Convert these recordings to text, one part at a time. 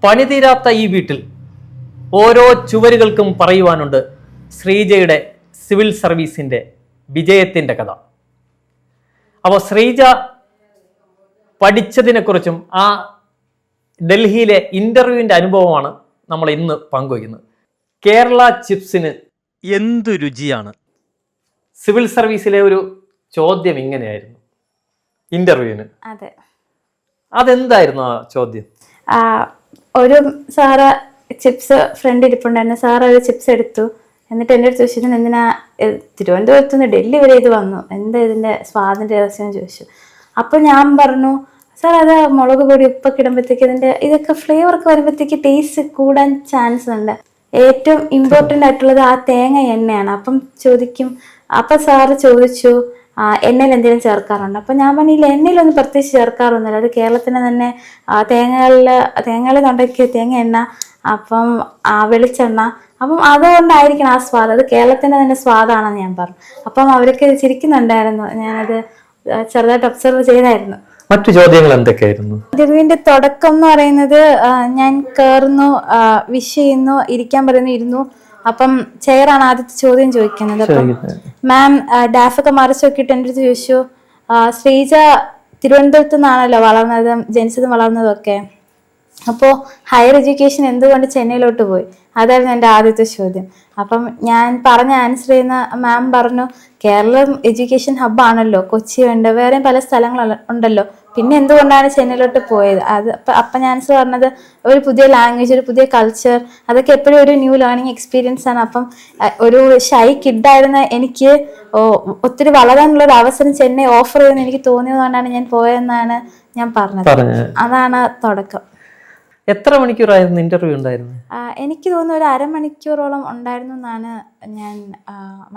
പണിതീരാത്ത ഈ വീട്ടിൽ ഓരോ ചുവരുകൾക്കും പറയുവാനുണ്ട് ശ്രീജയുടെ സിവിൽ സർവീസിൻ്റെ വിജയത്തിൻ്റെ കഥ. അപ്പോൾ ശ്രീജ പഠിച്ചതിനെക്കുറിച്ചും ആ ഡൽഹിയിലെ ഇൻ്റർവ്യൂവിൻ്റെ അനുഭവമാണ് നമ്മൾ ഇന്ന് പങ്കുവയ്ക്കുന്നത്. കേരള ചിപ്സിന് എന്തു രുചിയാണ്? സിവിൽ സർവീസിലെ ഒരു ചോദ്യം ഇങ്ങനെയായിരുന്നു ഇൻ്റർവ്യൂവിന്. അതെന്തായിരുന്നു ആ ചോദ്യം? ഒരു സാറ് ചിപ്സ് ഫ്രണ്ട് ഇരിപ്പുണ്ടായിരുന്നു. സാർ ഒരു ചിപ്സ് എടുത്തു. എന്നിട്ട് എൻ്റെ അടുത്ത് ചോദിച്ചിട്ട് എന്തിനാ തിരുവനന്തപുരത്ത് നിന്ന് ഡൽഹി വരെ ഇത് വന്നു, എന്താ ഇതിൻ്റെ സ്വാദിൻ്റെ രഹസ്യം ചോദിച്ചു. അപ്പോൾ ഞാൻ പറഞ്ഞു, സാർ അത് മുളക് പൊടി ഉപ്പൊക്കെ ഇടുമ്പോഴത്തേക്ക് ഇതിൻ്റെ ഇതൊക്കെ ഫ്ലേവറൊക്കെ വരുമ്പോഴത്തേക്ക് ടേസ്റ്റ് കൂടാൻ ചാൻസ് ഉണ്ട്. ഏറ്റവും ഇമ്പോർട്ടൻ്റ് ആയിട്ടുള്ളത് ആ തേങ്ങ എണ്ണയാണ്. അപ്പം ചോദിക്കും, അപ്പം സാറ് ചോദിച്ചു എണ്ണയിൽ എന്തെങ്കിലും ചേർക്കാറുണ്ട്? അപ്പം ഞാൻ പറഞ്ഞില്ല, എണ്ണയിലൊന്നും പ്രത്യേകിച്ച് ചേർക്കാറൊന്നുമില്ല, അത് കേരളത്തിന് തന്നെ തേങ്ങകളിൽ ഉണ്ടാക്കിയ തേങ്ങ എണ്ണ, അപ്പം വെളിച്ചെണ്ണ, അപ്പം അതുകൊണ്ടായിരിക്കണം ആ സ്വാദ്, അത് കേരളത്തിൻ്റെ തന്നെ സ്വാദാണെന്ന് ഞാൻ പറഞ്ഞു. അപ്പം അവരൊക്കെ ചിരിക്കുന്നുണ്ടായിരുന്നു. ഞാനത് ചെറുതായിട്ട് ഒബ്സർവ് ചെയ്തായിരുന്നു. മറ്റു ചോദ്യങ്ങൾ എന്തൊക്കെയായിരുന്നു? ഇന്റർവ്യൂവിന്റെ തുടക്കം എന്ന് പറയുന്നത്, ഞാൻ കയറുന്നു, വിഷ് ചെയ്യുന്നു, ഇരിക്കാൻ പറയുന്നു, ഇരുന്നു. അപ്പം ചെയറാണ് ആദ്യത്തെ ചോദ്യം ചോദിക്കുന്നത്. അപ്പം മാം ഡാഫൊക്കെ മറിച്ച് നോക്കിയിട്ട് എൻ്റെ അടുത്ത് ചോദിച്ചു, ശ്രീജ തിരുവനന്തപുരത്ത് നിന്നാണല്ലോ വളർന്നതും ജനിച്ചതും വളർന്നതും ഒക്കെ, അപ്പോൾ ഹയർ എഡ്യൂക്കേഷൻ എന്തുകൊണ്ട് ചെന്നൈയിലോട്ട് പോയി? അതായിരുന്നു എൻ്റെ ആദ്യത്തെ ചോദ്യം. അപ്പം ഞാൻ പറഞ്ഞ ആൻസർ ചെയ്യുന്ന മാം പറഞ്ഞു, കേരളം എഡ്യൂക്കേഷൻ ഹബ്ബാണല്ലോ, കൊച്ചി ഉണ്ട്, വേറെയും പല സ്ഥലങ്ങൾ ഉണ്ടല്ലോ, പിന്നെ എന്തുകൊണ്ടാണ് ചെന്നൈയിലോട്ട് പോയത്? അപ്പം ഞാൻ ആൻസർ പറഞ്ഞത്, ഒരു പുതിയ ലാംഗ്വേജ്, ഒരു പുതിയ കൾച്ചർ, അതൊക്കെ എപ്പോഴും ഒരു ന്യൂ ലേണിംഗ് എക്സ്പീരിയൻസ് ആണ്. അപ്പം ഒരു ഷൈ കിഡായിരുന്ന എനിക്ക് ഒത്തിരി വളരാനുള്ളൊരു അവസരം ചെന്നൈ ഓഫർ ചെയ്യുമെന്ന് എനിക്ക് തോന്നിയതുകൊണ്ടാണ് ഞാൻ പോയതെന്നാണ് ഞാൻ പറഞ്ഞത്. അതാണ് തുടക്കം. എത്ര മണിക്കൂറായിരുന്നു ഇന്റർവ്യൂ ഉണ്ടായിരുന്നു? എനിക്ക് തോന്നുന്നു ഒരു അരമണിക്കൂറോളം ഉണ്ടായിരുന്നു എന്നാണ് ഞാൻ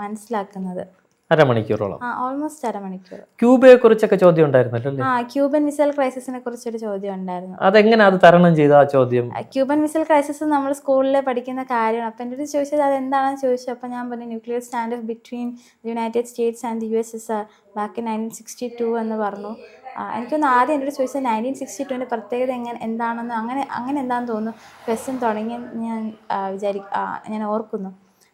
മനസ്സിലാക്കുന്നത്. അരമണിക്കൂറോളം? ഓൾമോസ്റ്റ് അരമണിക്കൂർ. ക്യൂബയെ കുറിച്ചൊക്കെ ചോദ്യം ഉണ്ടായിരുന്നല്ലോ? ക്യൂബൻ മിസൈൽ ക്രൈസിസിനെ കുറിച്ചൊരു ചോദ്യം ഉണ്ടായിരുന്നു. അതെങ്ങനെ അത് തരണം ചെയ്ത ആ ചോദ്യം? ക്യൂബൻ മിസൈൽ ക്രൈസിസ് നമ്മൾ സ്കൂളിൽ പഠിക്കുന്ന കാര്യമാണ്. അപ്പം എൻ്റെ അടുത്ത് ചോദിച്ചത് അത് എന്താണെന്ന് ചോദിച്ചു. അപ്പം ഞാൻ പറഞ്ഞു, nuclear stand of between the United States and the USSR back in 1962 എന്ന് പറഞ്ഞു. എനിക്കൊന്ന് ആദ്യം എൻ്റെ അടുത്ത് ചോദിച്ചത് 1962 പ്രത്യേകത എന്താണെന്ന് അങ്ങനെ എന്താണെന്ന് തോന്നുന്നു ക്വസ്റ്റ്യൻ തുടങ്ങി ഞാൻ ഓർക്കുന്നു.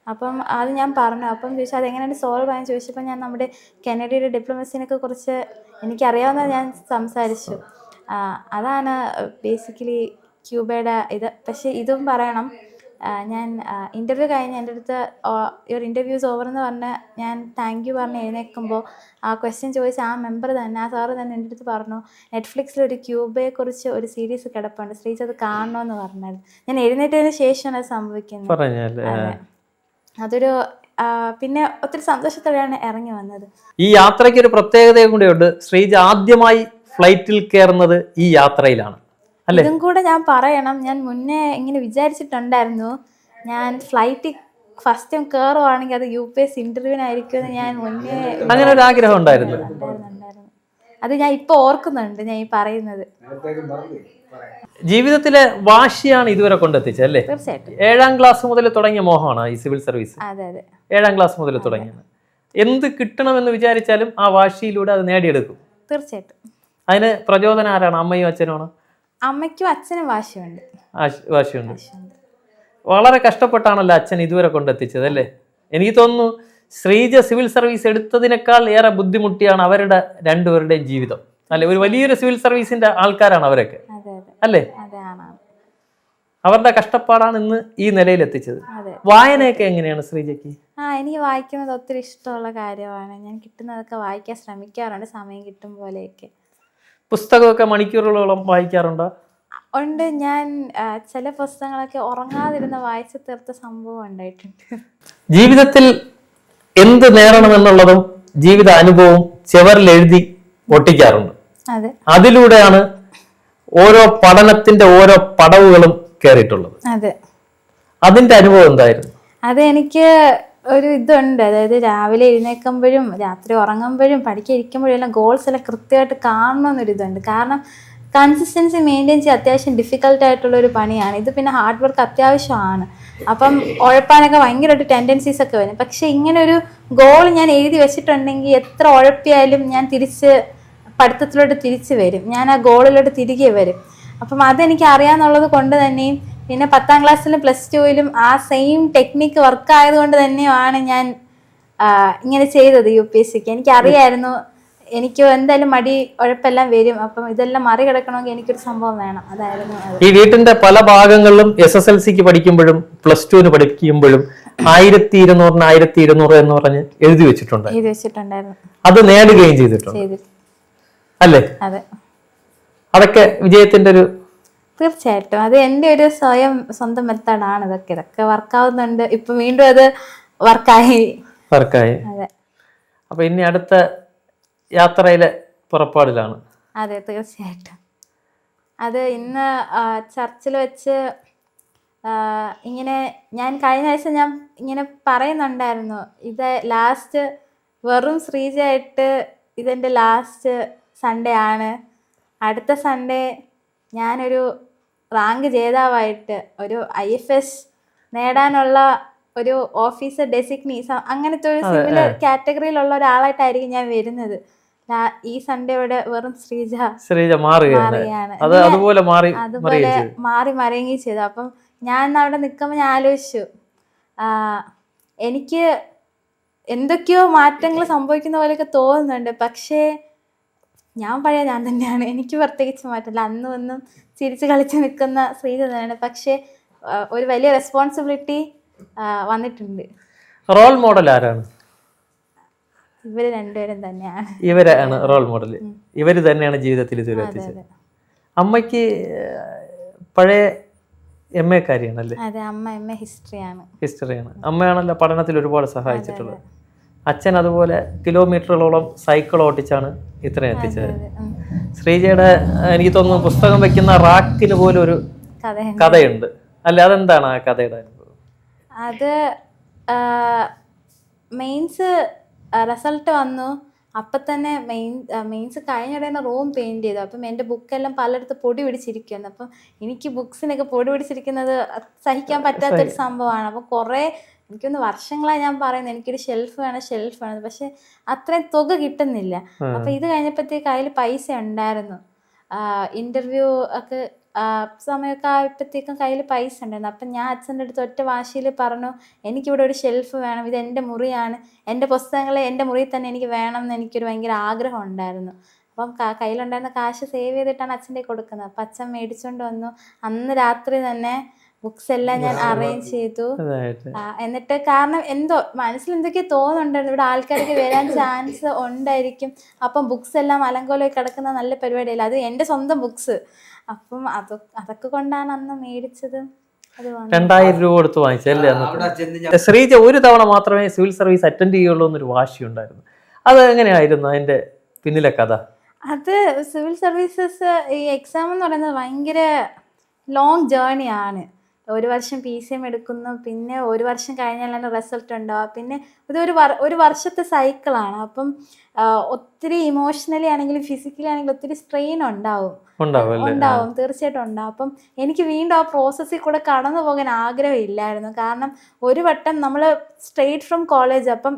അപ്പം അത് ഞാൻ പറഞ്ഞു. അപ്പം ചോദിച്ചാൽ അതെങ്ങനെയാണ് സോൾവ് ആയെന്ന് ചോദിച്ചപ്പോൾ ഞാൻ നമ്മുടെ കനഡയുടെ ഡിപ്ലോമസിനൊക്കെ കുറിച്ച് എനിക്കറിയാവുന്നത് ഞാൻ സംസാരിച്ചു. അതാണ് ബേസിക്കലി ക്യൂബയുടെ ഇത്. പക്ഷേ ഇതും പറയണം, ഞാൻ ഇൻ്റർവ്യൂ കഴിഞ്ഞ് എൻ്റെ അടുത്ത് യുവർ ഇൻ്റർവ്യൂസ് ഓവർ എന്ന് പറഞ്ഞ് ഞാൻ താങ്ക് യു പറഞ്ഞ് എഴുന്നേൽക്കുമ്പോൾ ആ ക്വസ്റ്റ്യൻ ചോദിച്ച ആ മെമ്പർ തന്നെ, ആ സാറ് തന്നെ എൻ്റെ അടുത്ത് പറഞ്ഞു, നെറ്റ്ഫ്ലിക്സിൽ ഒരു ക്യൂബയെക്കുറിച്ച് ഒരു സീരീസ് കിടപ്പുണ്ട്, ശ്രീജ അത് കാണണമെന്ന് പറഞ്ഞായിരുന്നു. ഞാൻ എഴുന്നേറ്റതിന് ശേഷമാണ് അത് സംഭവിക്കുന്നത്. അതൊരു പിന്നെ ഒത്തിരി സന്തോഷത്തോടെയാണ് ഇറങ്ങി വന്നത്. ഈ യാത്രയ്ക്ക് ഒരു പ്രത്യേകതയും കൂടെയുണ്ട്. ശ്രീജ ആദ്യമായി ഫ്ലൈറ്റിൽ കയറുന്നത് ഈ യാത്രയിലാണ്. ഇതും കൂടെ ഞാൻ പറയണം, ഞാൻ മുന്നേ ഇങ്ങനെ വിചാരിച്ചിട്ടുണ്ടായിരുന്നു, ഞാൻ ഫ്ലൈറ്റിൽ ഫസ്റ്റ് ടൈം കയറുവാണെങ്കിൽ അത് UPS ഇന്റർവ്യൂവിനായിരിക്കും ഞാൻ മുന്നേ അങ്ങനെ ഒരു ആഗ്രഹം ഉണ്ടായിരുന്നു. അത് ഞാൻ ഇപ്പൊ ഓർക്കുന്നുണ്ട് ഞാൻ ഈ പറയുന്നത്. ജീവിതത്തിലെ വാശിയാണ് ഇതുവരെ കൊണ്ടെത്തിച്ചത് അല്ലേ? തീർച്ചയായിട്ടും. 7ാം ക്ലാസ് മുതൽ തുടങ്ങിയ മോഹമാണ് ഈ സിവിൽ സർവീസ്. അതെ അതെ, 7ാം ക്ലാസ് മുതൽ തുടങ്ങിയത്. എന്ത് കിട്ടണമെന്ന് വിചാരിച്ചാലും ആ വാശിയിലൂടെ അത് നേടിയെടുക്കും. തീർച്ചയായിട്ടും. അതിന് പ്രചോദനം ആരാണ്? അമ്മയും അച്ഛനുമാണ്? അമ്മയ്ക്കും അച്ഛനും വാശിയുണ്ട്. വളരെ കഷ്ടപ്പെട്ടാണല്ലോ അച്ഛൻ ഇതുവരെ കൊണ്ടെത്തിച്ചത് അല്ലേ? എനിക്ക് തോന്നുന്നു ശ്രീജ സിവിൽ സർവീസ് എടുത്തതിനേക്കാൾ ഏറെ ബുദ്ധിമുട്ടിയാണ് അവരുടെ രണ്ടുപേരുടെയും ജീവിതം അല്ലെ? ഒരു വലിയൊരു സിവിൽ സർവീസിന്റെ ആൾക്കാരാണ് അവരൊക്കെ അല്ലേ? അവരുടെ കഷ്ടപ്പാടാണ് ഇന്ന് ഈ നിലയിലെത്തിച്ചത്. വായനയൊക്കെ എങ്ങനെയാണ് ശ്രീജയ്ക്ക്? എനിക്ക് വായിക്കുന്നത് ഒത്തിരി ഇഷ്ടമുള്ള കാര്യമാണ്. ഞാൻ കിട്ടുന്നതൊക്കെ വായിക്കാൻ ശ്രമിക്കാറുണ്ട് സമയം കിട്ടും പോലെയൊക്കെ. പുസ്തകമൊക്കെ മണിക്കൂറുകളോളം വായിക്കാറുണ്ടോ? ഉണ്ട്. ഞാൻ ചില പുസ്തകങ്ങളൊക്കെ ഉറങ്ങാതിരുന്ന് വായിച്ചു തീർത്ത സംഭവം ഉണ്ടായിട്ടുണ്ട്. ജീവിതത്തിൽ എന്ത് നേടണമെന്നുള്ളതും ജീവിത അനുഭവവും ചെവറിൽ എഴുതി ഒട്ടിക്കാറുണ്ട്. അതിലൂടെയാണ് ഓരോ പഠനത്തിന്റെ ഓരോ പടവുകളും കയറിയിട്ടുള്ളത്. അതിന്റെ അനുഭവം എന്തായിരുന്നു? അത് എനിക്ക് ഒരു ഇതുണ്ട്, അതായത് രാവിലെ എഴുന്നേൽക്കുമ്പോഴും രാത്രി ഉറങ്ങുമ്പോഴും പഠിക്കാതിരിക്കുമ്പോഴും എല്ലാം ഗോൾസ് എല്ലാം കൃത്യമായിട്ട് കാണണമെന്നൊരിതുണ്ട്. കാരണം കൺസിസ്റ്റൻസി മെയിൻറ്റെയിൻ ചെയ്യാൻ അത്യാവശ്യം ഡിഫിക്കൽട്ടായിട്ടുള്ളൊരു പണിയാണ് ഇത്. പിന്നെ ഹാർഡ് വർക്ക് അത്യാവശ്യമാണ്. അപ്പം ഉഴപ്പാനൊക്കെ ഭയങ്കരമായിട്ട് ടെൻഡൻസീസ് ഒക്കെ വരും. പക്ഷെ ഇങ്ങനെ ഒരു ഗോൾ ഞാൻ എഴുതി വെച്ചിട്ടുണ്ടെങ്കിൽ എത്ര ഉഴപ്പിയാലും ഞാൻ പഠിത്തത്തിലോട്ട് തിരിച്ച് വരും, ഞാൻ ആ ഗോളിലോട്ട് തിരികെ വരും. അപ്പം അതെനിക്ക് അറിയാന്നുള്ളത് കൊണ്ട് തന്നെയും പിന്നെ 10ാം ക്ലാസ്സിലും +2-ലും ആ സെയിം ടെക്നിക്ക് വർക്ക് ആയതുകൊണ്ട് തന്നെയാണ് ഞാൻ ഇങ്ങനെ ചെയ്തത് UPSCക്ക്. എനിക്കറിയായിരുന്നു എനിക്ക് എന്തായാലും മടി ഉഴപ്പെല്ലാം വരും, അപ്പം ഇതെല്ലാം മറികടക്കണമെങ്കിൽ എനിക്കൊരു സംഭവം വേണം. അതായിരുന്നു അത്. ഈ വീട്ടിന്റെ പല ഭാഗങ്ങളിലും SSLCക്ക് പഠിക്കുമ്പോഴും +2-ന് പഠിക്കുമ്പോഴും 1200 1200 എന്ന് പറഞ്ഞ് എഴുതി വെച്ചിട്ടുണ്ടായിരുന്നു. അത് നേടുകയും ചെയ്തിട്ടുണ്ട് അല്ലേ? അതെ, അതൊക്കെ വിജയത്തിന്റെ ഒരു തീർച്ചയായിട്ടും അത് എൻ്റെ ഒരു സ്വന്തം മെത്തേഡാണ്. ഇതൊക്കെ വർക്കാവുന്നുണ്ട്. ഇപ്പൊ വീണ്ടും അത് വർക്കായി. അതെ. അപ്പൊ ഇനി അടുത്ത യാത്രയിലെ പുറപ്പാടിലാണ്. അതെ, തീർച്ചയായിട്ടും. അത് ഇന്ന് ചർച്ചിൽ വെച്ച് ഇങ്ങനെ ഞാൻ കഴിഞ്ഞ ആഴ്ച ഞാൻ ഇങ്ങനെ പറയുന്നുണ്ടായിരുന്നു, ഇത് ലാസ്റ്റ് വെറും ശ്രീജയായിട്ട് ഇതെൻ്റെ ലാസ്റ്റ് സൺഡേ ആണ്. അടുത്ത സൺഡേ ഞാനൊരു റാങ്ക് ജേതാവായിട്ട് ഒരു IFS നേടാനുള്ള ഒരു ഓഫീസർ ഡെസിഗ്നീസ് അങ്ങനത്തെ ഒരു സിമിലർ കാറ്റഗറിയിലുള്ള ഒരാളായിട്ടായിരിക്കും ഞാൻ വരുന്നത്. ഈ സൺഡേയോടെ വെറും ശ്രീജ മാറുകയാണ്. അതുപോലെ മാറി മറിയുകയും ചെയ്തു. അപ്പം ഞാൻ അവിടെ നിൽക്കുമ്പോൾ ഞാൻ ആലോചിച്ചു, എനിക്ക് എന്തൊക്കെയോ മാറ്റങ്ങൾ സംഭവിക്കുന്ന പോലെയൊക്കെ തോന്നുന്നുണ്ട്, പക്ഷേ ഞാൻ പഴയ ഞാൻ തന്നെയാണ്. എനിക്ക് പ്രത്യേകിച്ച് മാറ്റമില്ല. അന്നും ചിരിച്ച് കളിച്ച് നിൽക്കുന്ന ശ്രീജ തന്നെയാണ്. പക്ഷേ ഒരു വലിയ റെസ്പോൺസിബിലിറ്റി വന്നിട്ടുണ്ട്. റോൾ മോഡൽ ആരാണ്? ഇവര് രണ്ടുപേരും തന്നെയാണ്. ഇവരാണ് റോൾ മോഡൽ. ഇവര് തന്നെയാണ് ജീവിതത്തിൽ ഇതുവരെ എത്തിച്ചത്. അമ്മയ്ക്ക് പഴയ MA കാരിയാണല്ലേ? അതെ, അമ്മ MA ഹിസ്റ്ററിയാണ്. അമ്മയാണല്ലോ പഠനത്തിൽ ഒരുപാട് സഹായിച്ചിട്ടുള്ളത്. അച്ഛൻ അതുപോലെ കിലോമീറ്ററുകളോളം സൈക്കിൾ ഓട്ടിച്ചാണ് ഇത്രയും എത്തിച്ചത്. ശ്രീജയുടെ എനിക്ക് തോന്നുന്നു പുസ്തകം വെക്കുന്ന റാക്കിന് പോലും ഒരു കഥയുണ്ട് അല്ലെ? അതെന്താണ് ആ കഥയുടെ അനുഭവം? അത് മെയിൻസ് റിസൾട്ട് വന്നു. അപ്പം തന്നെ മെയിൻസ് കഴിഞ്ഞിടെ റൂം പെയിൻറ് ചെയ്തു. അപ്പം എൻ്റെ ബുക്കെല്ലാം പലയിടത്ത് പൊടി പിടിച്ചിരിക്കുന്നു. അപ്പം എനിക്ക് ബുക്സിനൊക്കെ പൊടി പിടിച്ചിരിക്കുന്നത് സഹിക്കാൻ പറ്റാത്തൊരു സംഭവമാണ്. അപ്പം കുറേ എനിക്കൊന്ന് വർഷങ്ങളായി ഞാൻ പറയുന്നത് എനിക്കൊരു ഷെൽഫ് വേണം. പക്ഷെ അത്രയും തുക കിട്ടുന്നില്ല. അപ്പം ഇത് കഴിഞ്ഞപ്പോഴത്തേക്ക് കയ്യിൽ പൈസ ഉണ്ടായിരുന്നു. ഇൻ്റർവ്യൂ ഒക്കെ സമയമൊക്കെ ആയപ്പോഴത്തേക്കും കയ്യിൽ പൈസ ഉണ്ടായിരുന്നു. അപ്പം ഞാൻ അച്ഛൻ്റെ അടുത്ത് ഒറ്റ വാശിയിൽ പറഞ്ഞു, എനിക്കിവിടെ ഒരു ഷെൽഫ് വേണം, ഇത് എൻ്റെ മുറിയാണ്, എൻ്റെ പുസ്തകങ്ങൾ എൻ്റെ മുറിയിൽ തന്നെ എനിക്ക് വേണം എന്ന് എനിക്കൊരു ഭയങ്കര ആഗ്രഹം ഉണ്ടായിരുന്നു. അപ്പം കയ്യിലുണ്ടായിരുന്ന കാശ് സേവ് ചെയ്തിട്ടാണ് അച്ഛൻ്റെ കൊടുക്കുന്നത്. അപ്പം അച്ഛൻ മേടിച്ചുകൊണ്ട് വന്നു. അന്ന് രാത്രി തന്നെ ബുക്സ് എല്ലാം ഞാൻ അറേഞ്ച് ചെയ്തു. എന്നിട്ട് കാരണം എന്തോ മനസ്സിൽ എന്തൊക്കെയോ തോന്നുന്നുണ്ടായിരുന്നു, ഇവിടെ ആൾക്കാർക്ക് വരാൻ ചാൻസ് ഉണ്ടായിരിക്കും, അപ്പം ബുക്സ് എല്ലാം അലങ്കോലമായി കിടക്കുന്ന നല്ല പരിപാടിയല്ല, അത് എൻ്റെ സ്വന്തം ബുക്സ്. അപ്പം അതൊക്കെ കൊണ്ടാണ് അന്ന് മേടിച്ചത്. 2000 രൂപ കൊടുത്ത് വാങ്ങിച്ചല്ലേ? ശ്രീജ ഒരു തവണ മാത്രമേ സിവിൽ സർവീസ് അറ്റൻഡ് ചെയ്യുള്ളൂ എന്നൊരു വാശിയുണ്ടായിരുന്നു. അത് എങ്ങനെയായിരുന്നു അതിന്റെ പിന്നിലെ കഥ? അത് സിവിൽ സർവീസസ് ഈ എക്സാം എന്ന് പറയുന്നത് ഭയങ്കര ലോങ് ജേർണിയാണ്. ഒരു വർഷം PCM എടുക്കുന്നു, പിന്നെ ഒരു വർഷം കഴിഞ്ഞാലാണ് റിസൾട്ട് ഉണ്ടാവുക, പിന്നെ ഇതൊരു ഒരു വർഷത്തെ സൈക്കിളാണ്. അപ്പം ഒത്തിരി ഇമോഷണലി ആണെങ്കിലും ഫിസിക്കലി ആണെങ്കിലും ഒത്തിരി സ്ട്രെയിൻ ഉണ്ടാവും, തീർച്ചയായിട്ടും ഉണ്ടാവും. അപ്പം എനിക്ക് വീണ്ടും ആ പ്രോസസ്സിൽ കൂടെ കടന്നു പോകാൻ ആഗ്രഹമില്ലായിരുന്നു. കാരണം ഒരു വട്ടം നമ്മൾ സ്ട്രെയിറ്റ് ഫ്രം കോളേജ്, അപ്പം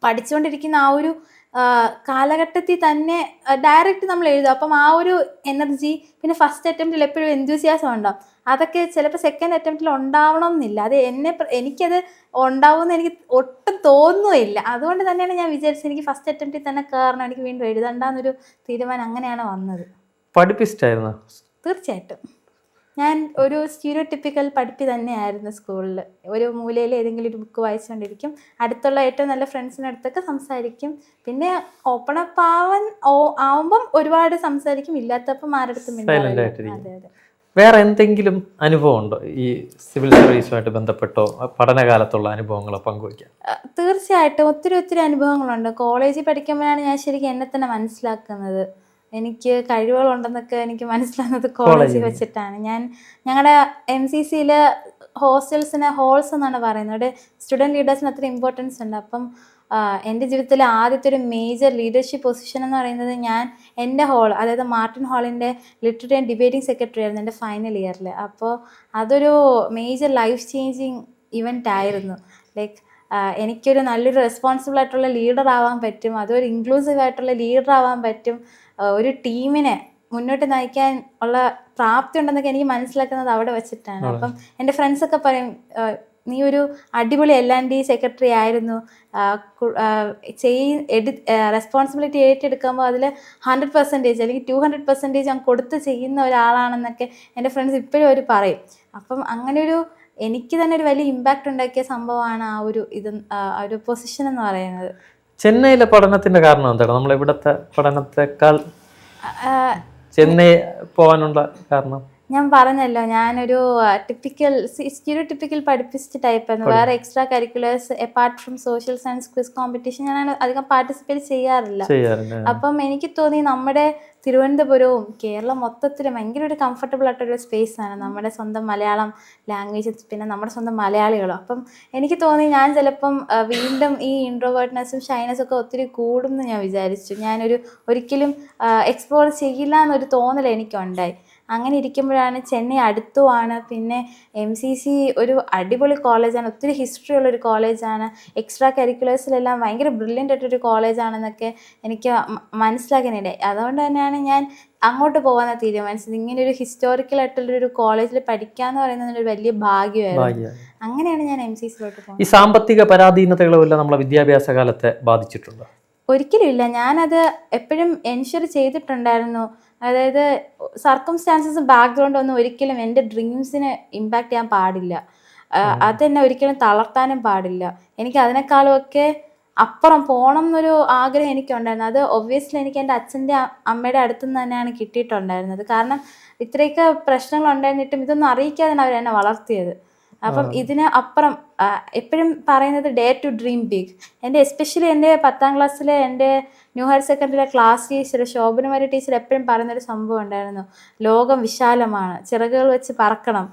പഠിച്ചുകൊണ്ടിരിക്കുന്ന ആ ഒരു കാലഘട്ടത്തിൽ തന്നെ ഡയറക്റ്റ് നമ്മൾ എഴുതും. അപ്പം ആ ഒരു എനർജി, പിന്നെ ഫസ്റ്റ് അറ്റംപ്റ്റിൽ എപ്പോഴും എന്തൂസിയാസം ഉണ്ടാവും. അതൊക്കെ ചിലപ്പോൾ സെക്കൻഡ് അറ്റംപ്റ്റിൽ ഉണ്ടാവണം എന്നില്ല. അത് എനിക്കത് ഉണ്ടാവുമെന്ന് എനിക്ക് ഒട്ടും തോന്നുകയില്ല. അതുകൊണ്ട് തന്നെയാണ് ഞാൻ വിചാരിച്ചത് എനിക്ക് ഫസ്റ്റ് അറ്റംപ്റ്റിൽ തന്നെ കയറണം, എനിക്ക് വീണ്ടും എഴുതണ്ടെന്നൊരു തീരുമാനം അങ്ങനെയാണ് വന്നത്. പഠിപ്പിസ്റ്റായിരുന്നു? തീർച്ചയായിട്ടും. ഞാൻ ഒരു സ്റ്റീരിയോടിപ്പിക്കൽ പഠിപ്പി തന്നെയായിരുന്നു സ്കൂളിൽ. ഒരു മൂലയിൽ ഏതെങ്കിലും ഒരു ബുക്ക് വായിച്ചുകൊണ്ടിരിക്കും, അടുത്തുള്ള ഏറ്റവും നല്ല ഫ്രണ്ട്സിനടുത്തൊക്കെ സംസാരിക്കും, പിന്നെ ഓപ്പൺ അപ്പ് ആവുമ്പം ഒരുപാട് സംസാരിക്കും, ഇല്ലാത്തപ്പം ആരടുത്തും മിണ്ടാറില്ല. അതെ. വേറെ എന്തെങ്കിലും അനുഭവം ഉണ്ടോ ഈ സിവിൽ സർവീസുമായിട്ട് ബന്ധപ്പെട്ടോ പഠനകാലത്തുള്ള അനുഭവങ്ങളോ പങ്കുവയ്ക്കാം? തീർച്ചയായിട്ടും ഒത്തിരി അനുഭവങ്ങളുണ്ട്. കോളേജിൽ പഠിക്കുമ്പോഴാണ് ഞാൻ ശരിക്കും എന്നെ തന്നെ മനസ്സിലാക്കുന്നത്, എനിക്ക് കഴിവുകളുണ്ടെന്നൊക്കെ എനിക്ക് മനസ്സിലാകുന്നത് കോളേജിൽ വെച്ചിട്ടാണ്. ഞങ്ങളുടെ MCCയിൽ ഹോസ്റ്റൽസിന് ഹോൾസ് എന്നാണ് പറയുന്നത്. അവിടെ സ്റ്റുഡൻറ് ലീഡേഴ്സിന് അത്ര ഇമ്പോർട്ടൻസ് ഉണ്ട്. അപ്പം എൻ്റെ ജീവിതത്തിലെ ആദ്യത്തെ ഒരു മേജർ ലീഡർഷിപ്പ് പൊസിഷൻ എന്ന് പറയുന്നത് എൻ്റെ ഹാൾ, അതായത് മാർട്ടിൻ ഹാളിൻ്റെ ലിറ്റററി ആൻഡ് ഡിബേറ്റിംഗ് സെക്രട്ടറി ആയിരുന്നു എൻ്റെ ഫൈനൽ ഇയറിൽ. അപ്പോൾ അതൊരു മേജർ ലൈഫ് ചേഞ്ചിങ് ഇവൻ്റ് ആയിരുന്നു. ലൈക്ക് എനിക്കൊരു നല്ലൊരു റെസ്പോൺസിബിൾ ആയിട്ടുള്ള ലീഡർ ആവാൻ പറ്റും, അതൊരു ഇൻക്ലൂസീവ് ആയിട്ടുള്ള ലീഡർ ആവാൻ പറ്റും, ഒരു ടീമിനെ മുന്നോട്ട് നയിക്കാൻ ഉള്ള പ്രാപ്തി ഉണ്ടെന്നൊക്കെ എനിക്ക് മനസ്സിലാക്കുന്നത് അവിടെ വെച്ചിട്ടാണ്. അപ്പം എൻ്റെ ഫ്രണ്ട്സൊക്കെ പറയും നീ ഒരു അടിപൊളി L&D സെക്രട്ടറി ആയിരുന്നു, റെസ്പോൺസിബിലിറ്റി ഏറ്റെടുക്കുമ്പോൾ അതിൽ 100% അല്ലെങ്കിൽ 200% ഞാൻ കൊടുത്ത് ചെയ്യുന്ന ഒരാളാണെന്നൊക്കെ എൻ്റെ ഫ്രണ്ട്സ് ഇപ്പോഴും അവർ പറയും. അപ്പം അങ്ങനെ ഒരു എനിക്ക് തന്നെ ഒരു വലിയ ഇമ്പാക്റ്റ് ഉണ്ടാക്കിയ സംഭവമാണ് ആ ഒരു പൊസിഷൻ എന്ന് പറയുന്നത്. ചെന്നൈയിലെ പഠനത്തിന്റെ കാരണം എന്താണ്? നമ്മൾ ഇവിടുത്തെ പഠനത്തെക്കാൾ ചെന്നൈ പോകാനുള്ള കാരണം? ഞാൻ പറഞ്ഞല്ലോ, ഞാനൊരു ടിപ്പിക്കൽ പഠിപ്പിച്ച ടൈപ്പായിരുന്നു. വേറെ extra curriculars apart from social science quiz competition ഞാൻ അധികം പാർട്ടിസിപ്പേറ്റ് ചെയ്യാറില്ല. അപ്പം എനിക്ക് തോന്നി നമ്മുടെ തിരുവനന്തപുരവും കേരളം മൊത്തത്തിൽ ഭയങ്കര ഒരു കംഫർട്ടബിൾ ആയിട്ടൊരു സ്പേസ് ആണ്. നമ്മുടെ സ്വന്തം മലയാളം ലാംഗ്വേജ്, പിന്നെ നമ്മുടെ സ്വന്തം മലയാളികളും. അപ്പം എനിക്ക് തോന്നി ഞാൻ ചിലപ്പം വീണ്ടും ഈ ഇൻട്രോവേർട്ട്നെസ്സും ഷൈനെസ്സും ഒക്കെ ഒത്തിരി കൂടും എന്ന് ഞാൻ വിചാരിച്ചു. ഒരിക്കലും എക്സ്പ്ലോർ ചെയ്യില്ല എന്നൊരു തോന്നൽ എനിക്കുണ്ടായി. അങ്ങനെ ഇരിക്കുമ്പോഴാണ് ചെന്നൈ അടുത്തുമാണ്, പിന്നെ MCC ഒരു അടിപൊളി കോളേജാണ്, ഒത്തിരി ഹിസ്റ്ററി ഉള്ളൊരു കോളേജാണ്, എക്സ്ട്രാ കരിക്കുലേഴ്സിലെല്ലാം ഭയങ്കര ബ്രില്യൻ്റ് ആയിട്ടൊരു കോളേജാണെന്നൊക്കെ എനിക്ക് മനസ്സിലാക്കാനിടയായി. അതുകൊണ്ട് തന്നെയാണ് ഞാൻ അങ്ങോട്ട് പോകാൻ തീരുമാനിച്ചത്. ഇങ്ങനെ ഒരു ഹിസ്റ്റോറിക്കൽ ആയിട്ടുള്ളൊരു കോളേജിൽ പഠിക്കാന്ന് പറയുന്നത് ഒരു വലിയ ഭാഗ്യമായിരുന്നു. അങ്ങനെയാണ് ഞാൻ MCCയിലോട്ട് പോകുന്നത്. ഈ സാമ്പത്തിക പരാധീനതകളെല്ലാം നമ്മളെ വിദ്യാഭ്യാസ കാലത്തെ ബാധിച്ചിട്ടുണ്ടോ? ഒരിക്കലും ഇല്ല. ഞാനത് എപ്പോഴും എൻഷുർ ചെയ്തിട്ടുണ്ടായിരുന്നു. അതായത് സർക്കംസ്റ്റാൻസസ് ബാക്ക്ഗ്രൗണ്ട് ഒന്നും ഒരിക്കലും എൻ്റെ ഡ്രീംസിന് ഇമ്പാക്റ്റ് ചെയ്യാൻ പാടില്ല. അതെന്നെ ഒരിക്കലും തളർത്താനും പാടില്ല. എനിക്ക് അതിനേക്കാളും ഒക്കെ അപ്പുറം പോകണം എന്നൊരു ആഗ്രഹം എനിക്കുണ്ടായിരുന്നു. അത് ഒബ്വിയസ്ലി എനിക്ക് എൻ്റെ അച്ഛൻ്റെ അമ്മയുടെ അടുത്തു നിന്ന് തന്നെയാണ് കിട്ടിയിട്ടുണ്ടായിരുന്നത്. കാരണം ഇത്രയൊക്കെ പ്രശ്നങ്ങൾ ഉണ്ടായിരുന്നിട്ടും ഇതൊന്നും അറിയിക്കാതെയാണ് അവർ എന്നെ വളർത്തിയത്. അപ്പം ഇതിന് അപ്പുറം എപ്പോഴും പറയുന്നത് dare to dream big. Especially എൻ്റെ 10ാം ക്ലാസ്സിലെ എൻ്റെ ന്യൂ ഹയർ സെക്കൻഡറിയിലെ ക്ലാസ് ടീച്ചർ ശോഭനമാരി ടീച്ചർ എപ്പോഴും പറയുന്നൊരു സംഭവം ഉണ്ടായിരുന്നു. ലോകം വിശാലമാണ്, ചിറകുകൾ വെച്ച് പറക്കണം,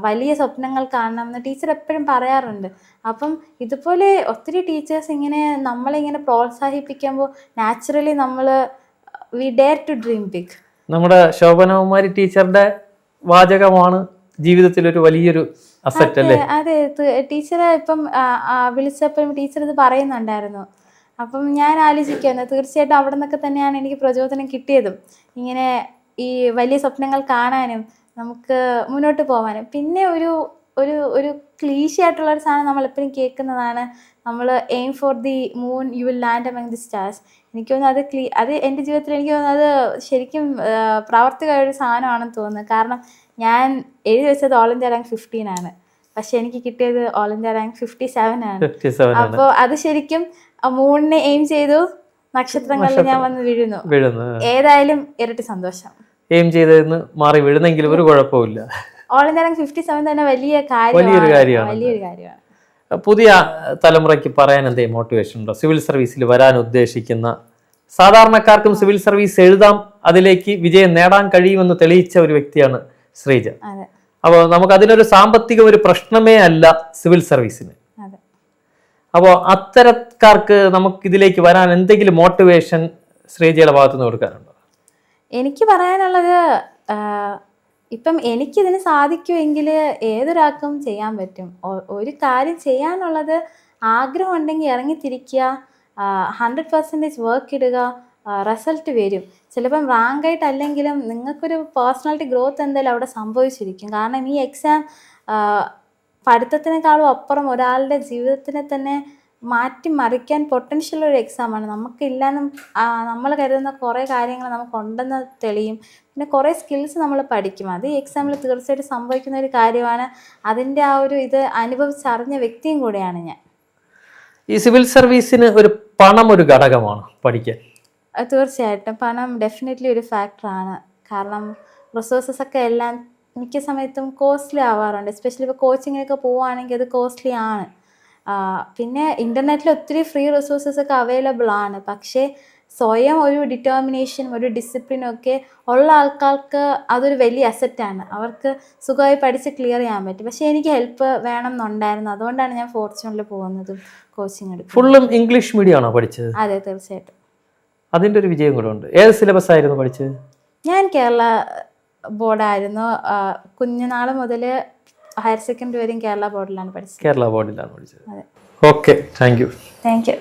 വലിയ സ്വപ്നങ്ങൾ കാണണം എന്ന് ടീച്ചർ എപ്പോഴും പറയാറുണ്ട്. അപ്പം ഇതുപോലെ ഒത്തിരി ടീച്ചേഴ്സ് ഇങ്ങനെ നമ്മളിങ്ങനെ പ്രോത്സാഹിപ്പിക്കുമ്പോൾ naturally we dare to dream big. നമ്മുടെ ശോഭനകുമാരി ടീച്ചറുടെ വാചകമാണ് ജീവിതത്തിലൊരു വലിയൊരു അസറ്റ് അല്ലേ? അതെ, ടീച്ചറെ ഇപ്പം വിളിച്ചപ്പോഴും ടീച്ചർ ഇത് പറയുന്നുണ്ടായിരുന്നു. അപ്പം ഞാൻ ആലോചിക്കുന്നു, തീർച്ചയായിട്ടും അവിടെ നിന്നൊക്കെ തന്നെയാണ് എനിക്ക് പ്രചോദനം കിട്ടിയതും, ഇങ്ങനെ ഈ വലിയ സ്വപ്നങ്ങൾ കാണാനും നമുക്ക് മുന്നോട്ട് പോകാനും. പിന്നെ ഒരു ക്ലീശ ആയിട്ടുള്ളൊരു സാധനം നമ്മളെപ്പോഴും കേൾക്കുന്നതാണ്, നമ്മൾ aim for the moon you will land among the stars. എനിക്ക് തോന്നുന്നു അത് എൻ്റെ ജീവിതത്തിൽ എനിക്ക് തോന്നുന്നത് അത് ശരിക്കും പ്രാവർത്തികമായൊരു സാധനമാണെന്ന് തോന്നുന്നത്. കാരണം ഞാൻ എഴുതി വെച്ചത് ഓൾ ഇന്ത്യ റാങ്ക് 15 ആണ്, പക്ഷെ എനിക്ക് കിട്ടിയത് ഓൾ ഇന്ത്യ റാങ്ക് 57 ആണ്. അപ്പോൾ അത് ശരിക്കും മൂണിനെ എയിം ചെയ്തു, നക്ഷത്രങ്ങളിൽ ഞാൻ വന്ന് വീഴുന്നു. ഏതായാലും ഇരട്ടി സന്തോഷം. എയിം ചെയ്തെന്ന് മാറി വീഴുന്നെങ്കിലും ഒരു കുഴപ്പമില്ല. ഓൾ ഇന്ത്യ റാങ്ക് 57 തന്നെ വലിയൊരു കാര്യമാണ്. പുതിയ തലമുറയ്ക്ക് പറയാൻ എന്തേ മോട്ടിവേഷൻ ഉണ്ടോ? സിവിൽ സർവീസിൽ വരാൻ ഉദ്ദേശിക്കുന്ന സാധാരണക്കാർക്കും സിവിൽ സർവീസ് എഴുതാം, അതിലേക്ക് വിജയം നേടാൻ കഴിയുമെന്ന് തെളിയിച്ച ഒരു വ്യക്തിയാണ് ശ്രീജ. അപ്പോൾ നമുക്ക് അതിനൊരു സാമ്പത്തിക ഒരു പ്രശ്നമേ അല്ല സിവിൽ സർവീസിന്. അപ്പോൾ അത്തരക്കാർക്ക് നമുക്ക് ഇതിലേക്ക് വരാൻ എന്തെങ്കിലും മോട്ടിവേഷൻ ശ്രീജയുടെ ഭാഗത്തുനിന്ന് കൊടുക്കാനുണ്ടോ? എനിക്ക് പറയാനുള്ളത്, ഇപ്പം എനിക്കിതിന് സാധിക്കുമെങ്കിൽ ഏതൊരാൾക്കും ചെയ്യാൻ പറ്റും. ഒരു കാര്യം ചെയ്യാനുള്ളത് ആഗ്രഹം ഉണ്ടെങ്കിൽ ഇറങ്ങിത്തിരിക്കുക, 100% വർക്ക് ഇടുക, റിസൾട്ട് വരും. ചിലപ്പം റാങ്കായിട്ടല്ലെങ്കിലും നിങ്ങൾക്കൊരു പേഴ്സണാലിറ്റി ഗ്രോത്ത് എന്തായാലും അവിടെ സംഭവിച്ചിരിക്കും. കാരണം ഈ എക്സാം പഠിത്തത്തിനേക്കാളും അപ്പുറം ഒരാളുടെ ജീവിതത്തിനെ തന്നെ മാറ്റിമറിക്കാൻ പൊട്ടൻഷ്യൽ ഒരു എക്സാമാണ്. നമുക്കില്ലാന്നും നമ്മൾ കരുതുന്ന കുറേ കാര്യങ്ങൾ നമുക്കുണ്ടെന്ന് തെളിയും. പിന്നെ കുറേ സ്കിൽസ് നമ്മൾ പഠിക്കും. അത് ഈ എക്സാമിൽ തീർച്ചയായിട്ടും സംഭവിക്കുന്ന ഒരു കാര്യമാണ്. അതിൻ്റെ ഇത് അനുഭവിച്ചറിഞ്ഞ വ്യക്തിയും കൂടെയാണ് ഞാൻ. ഈ സിവിൽ സർവീസിന് പണം ഒരു ഘടകമാണ് പഠിക്കാൻ. തീർച്ചയായിട്ടും പണം ഡെഫിനറ്റ്ലി ഒരു ഫാക്ടറാണ്. കാരണം റിസോഴ്സസ് ഒക്കെ എല്ലാം മിക്ക സമയത്തും കോസ്റ്റ്ലി ആവാറുണ്ട്. എസ്പെഷ്യലി ഇപ്പോൾ കോച്ചിങ്ങിനൊക്കെ പോവുകയാണെങ്കിൽ അത് കോസ്റ്റ്ലി ആണ്. പിന്നെ ഇൻ്റർനെറ്റിൽ ഒത്തിരി ഫ്രീ റിസോഴ്സസ് ഒക്കെ അവൈലബിൾ ആണ്. പക്ഷേ സ്വയം ഒരു ഡിറ്റർമിനേഷനും ഒരു ഡിസിപ്ലിനും ഒക്കെ ഉള്ള ആൾക്കാർക്ക് അതൊരു വലിയ അസറ്റാണ്. അവർക്ക് സുഖമായി പഠിച്ച് ക്ലിയർ ചെയ്യാൻ പറ്റും. പക്ഷേ എനിക്ക് ഹെൽപ്പ് വേണം എന്നുണ്ടായിരുന്നു. അതുകൊണ്ടാണ് ഞാൻ ഫോർച്യൂണിൽ പോകുന്നതും കോച്ചിങ് എടുക്കും. ഫുള്ളും ഇംഗ്ലീഷ് മീഡിയം ആണോ പഠിച്ചത്? അതെ, തീർച്ചയായിട്ടും. അതിൻ്റെ ഒരു വിജയം കൂടെ ഉണ്ട്. ഏത് സിലബസ് ആയിരുന്നു പഠിച്ചത്? ഞാൻ കേരള ബോർഡായിരുന്നു. കുഞ്ഞുനാൾ മുതൽ ഹയർ സെക്കൻഡറി വരെയും കേരള ബോർഡിലാണ് പഠിച്ചത്. കേരള ബോർഡിലാണ് പഠിച്ചത്. Okay, thank you.